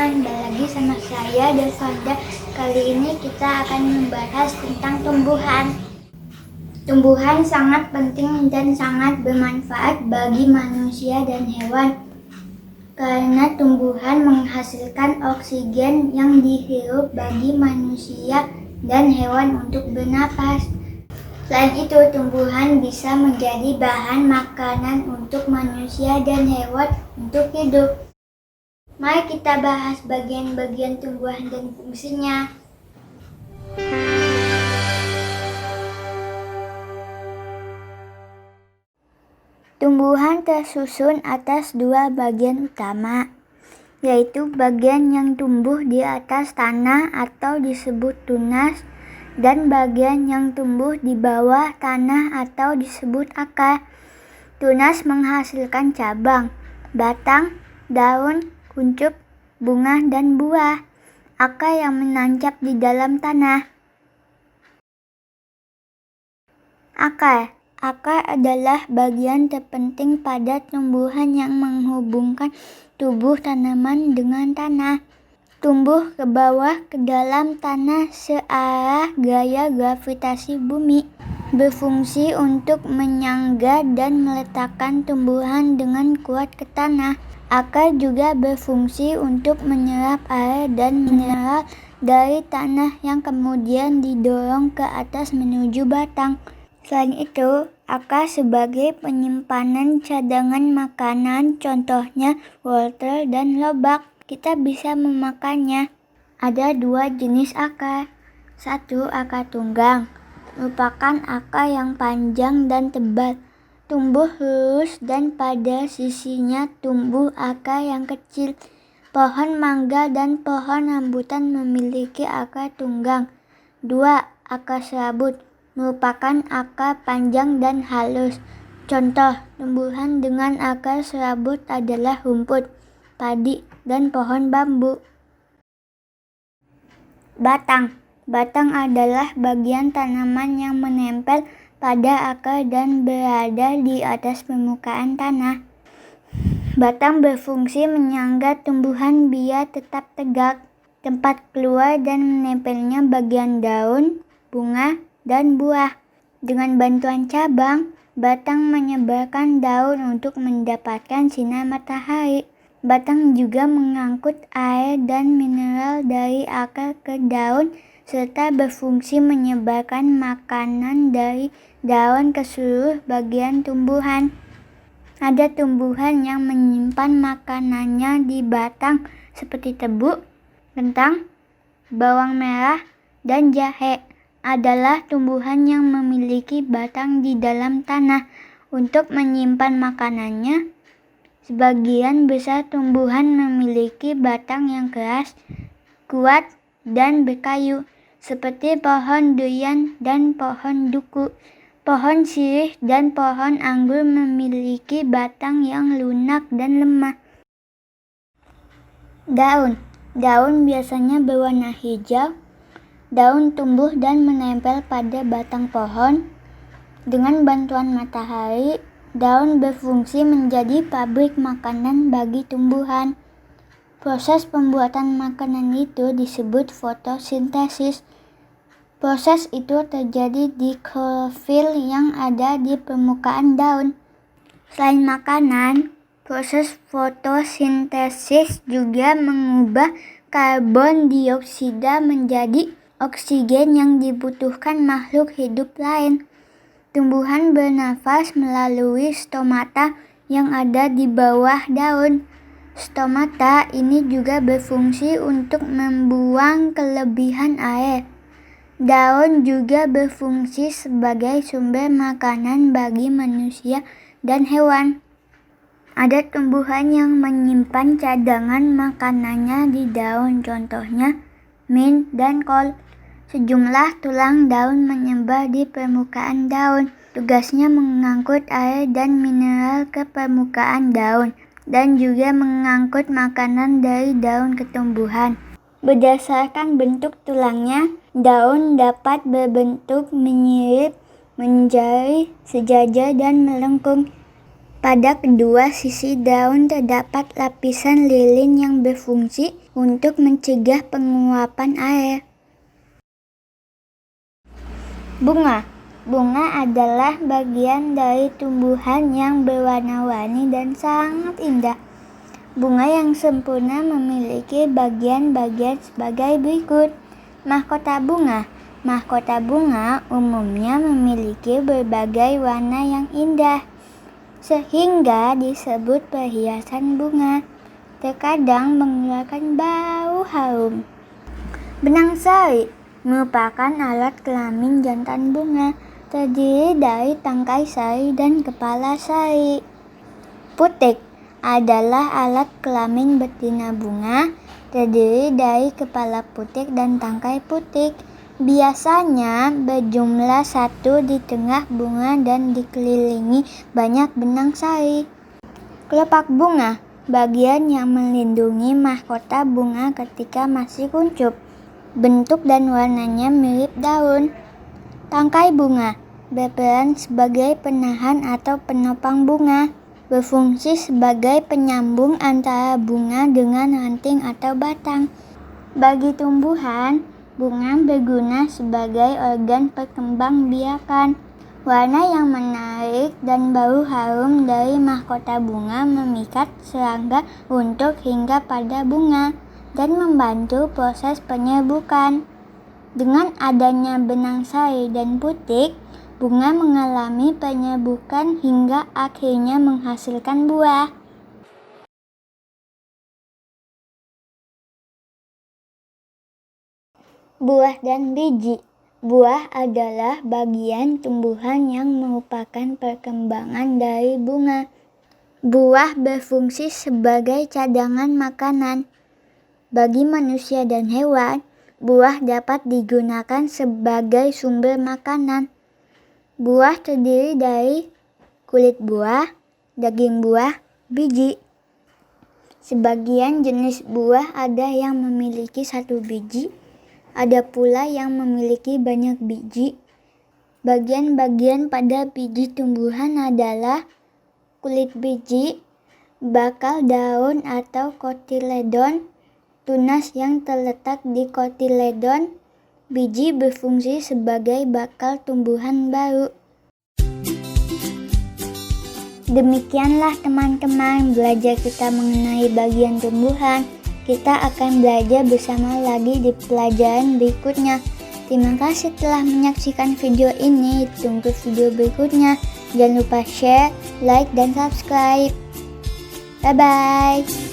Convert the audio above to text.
teman-teman, balik lagi sama saya Desanda. Kali ini kita akan membahas tentang tumbuhan. Tumbuhan sangat penting dan sangat bermanfaat bagi manusia dan hewan, karena tumbuhan menghasilkan oksigen yang dihirup bagi manusia dan hewan untuk bernapas. Selain itu, tumbuhan bisa menjadi bahan makanan untuk manusia dan hewan untuk hidup. Mari kita bahas bagian-bagian tumbuhan dan fungsinya. Tumbuhan tersusun atas dua bagian utama, yaitu bagian yang tumbuh di atas tanah atau disebut tunas, dan bagian yang tumbuh di bawah tanah atau disebut akar. Tunas menghasilkan cabang, batang, daun, kuncup, bunga, dan buah. Akar yang menancap di dalam tanah. Akar adalah bagian terpenting pada tumbuhan yang menghubungkan tubuh tanaman dengan tanah. Tumbuh ke bawah ke dalam tanah searah gaya gravitasi bumi. Berfungsi untuk menyangga dan meletakkan tumbuhan dengan kuat ke tanah. Akar juga berfungsi untuk menyerap air dan mineral dari tanah yang kemudian didorong ke atas menuju batang. Selain itu, akar sebagai penyimpanan cadangan makanan, contohnya wortel dan lobak. Kita bisa memakannya. Ada dua jenis akar. Satu, akar tunggang, merupakan akar yang panjang dan tebal, tumbuh lurus dan pada sisinya tumbuh akar yang kecil. Pohon mangga dan pohon rambutan memiliki akar tunggang. 2. Akar serabut, merupakan akar panjang dan halus. Contoh tumbuhan dengan akar serabut adalah rumput, padi, dan pohon bambu. Batang adalah bagian tanaman yang menempel pada akar dan berada di atas permukaan tanah. Batang berfungsi menyangga tumbuhan biar tetap tegak, tempat keluar dan menempelnya bagian daun, bunga, dan buah. Dengan bantuan cabang, batang menyebarkan daun untuk mendapatkan sinar matahari. Batang juga mengangkut air dan mineral dari akar ke daun, serta berfungsi menyebarkan makanan dari daun ke seluruh bagian tumbuhan. Ada tumbuhan yang menyimpan makanannya di batang seperti tebu, kentang, bawang merah, dan jahe. Adalah tumbuhan yang memiliki batang di dalam tanah untuk menyimpan makanannya. Sebagian besar tumbuhan memiliki batang yang keras, kuat, dan berkayu, seperti pohon durian dan pohon duku. Pohon sirih dan pohon anggur memiliki batang yang lunak dan lemah. Daun biasanya berwarna hijau. Daun tumbuh dan menempel pada batang pohon. Dengan bantuan matahari, daun berfungsi menjadi pabrik makanan bagi tumbuhan. Proses pembuatan makanan itu disebut fotosintesis. Proses itu terjadi di klorofil yang ada di permukaan daun. Selain makanan, proses fotosintesis juga mengubah karbon dioksida menjadi oksigen yang dibutuhkan makhluk hidup lain. Tumbuhan bernafas melalui stomata yang ada di bawah daun. Stomata ini juga berfungsi untuk membuang kelebihan air. Daun juga berfungsi sebagai sumber makanan bagi manusia dan hewan. Ada tumbuhan yang menyimpan cadangan makanannya di daun, contohnya mint dan kol. Sejumlah tulang daun menyebar di permukaan daun. Tugasnya mengangkut air dan mineral ke permukaan daun, dan juga mengangkut makanan dari daun ke tumbuhan. Berdasarkan bentuk tulangnya, daun dapat berbentuk menyirip, menjari, sejajar, dan melengkung. Pada kedua sisi daun terdapat lapisan lilin yang berfungsi untuk mencegah penguapan air. Bunga. Bunga adalah bagian dari tumbuhan yang berwarna-warni dan sangat indah. Bunga yang sempurna memiliki bagian-bagian sebagai berikut. Mahkota bunga. Mahkota bunga umumnya memiliki berbagai warna yang indah, sehingga disebut perhiasan bunga. Terkadang mengeluarkan bau harum. Benang sari merupakan alat kelamin jantan bunga, terdiri dari tangkai sari dan kepala sari. Putik adalah alat kelamin betina bunga, terdiri dari kepala putik dan tangkai putik. Biasanya berjumlah satu di tengah bunga dan dikelilingi banyak benang sari. Kelopak bunga, bagian yang melindungi mahkota bunga ketika masih kuncup. Bentuk dan warnanya mirip daun. Tangkai bunga berperan sebagai penahan atau penopang bunga, berfungsi sebagai penyambung antara bunga dengan ranting atau batang. Bagi tumbuhan, bunga berguna sebagai organ perkembangbiakan. Warna yang menarik dan bau harum dari mahkota bunga memikat serangga untuk hinggap pada bunga dan membantu proses penyerbukan. Dengan adanya benang sari dan putik, bunga mengalami penyerbukan hingga akhirnya menghasilkan buah. Buah dan biji. Buah adalah bagian tumbuhan yang merupakan perkembangan dari bunga. Buah berfungsi sebagai cadangan makanan. Bagi manusia dan hewan, buah dapat digunakan sebagai sumber makanan. Buah terdiri dari kulit buah, daging buah, biji. Sebagian jenis buah ada yang memiliki satu biji, ada pula yang memiliki banyak biji. Bagian-bagian pada biji tumbuhan adalah kulit biji, bakal daun atau kotiledon, tunas yang terletak di kotiledon. Biji berfungsi sebagai bakal tumbuhan baru. Demikianlah teman-teman belajar kita mengenai bagian tumbuhan. Kita akan belajar bersama lagi di pelajaran berikutnya. Terima kasih telah menyaksikan video ini. Tunggu video berikutnya. Jangan lupa share, like, dan subscribe. Bye-bye.